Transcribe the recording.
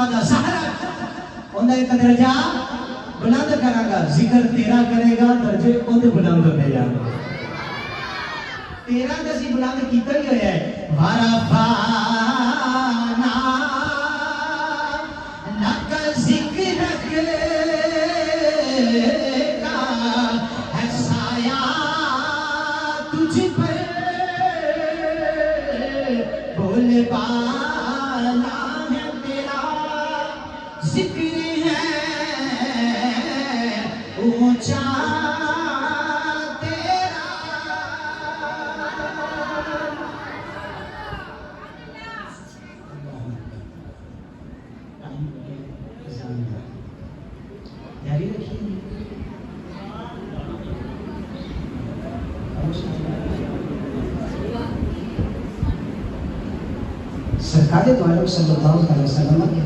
آقا دا سہرا انہوں ایک درجہ بلند کرا گا ذکر تیرا کرے گا درجے خود بلند ہوتے جانا تیرا کسی بلند کیتا ہی ہویا ہے وَرَفَعْنَا لَكَ ذِكْرَكَ کا ہے سایہ تجھ پر بول بالا ہے تیرا ذکر ہے اونچا تیرا جاری رکھیے سرکار دو عالم صلی اللہ علیہ وسلم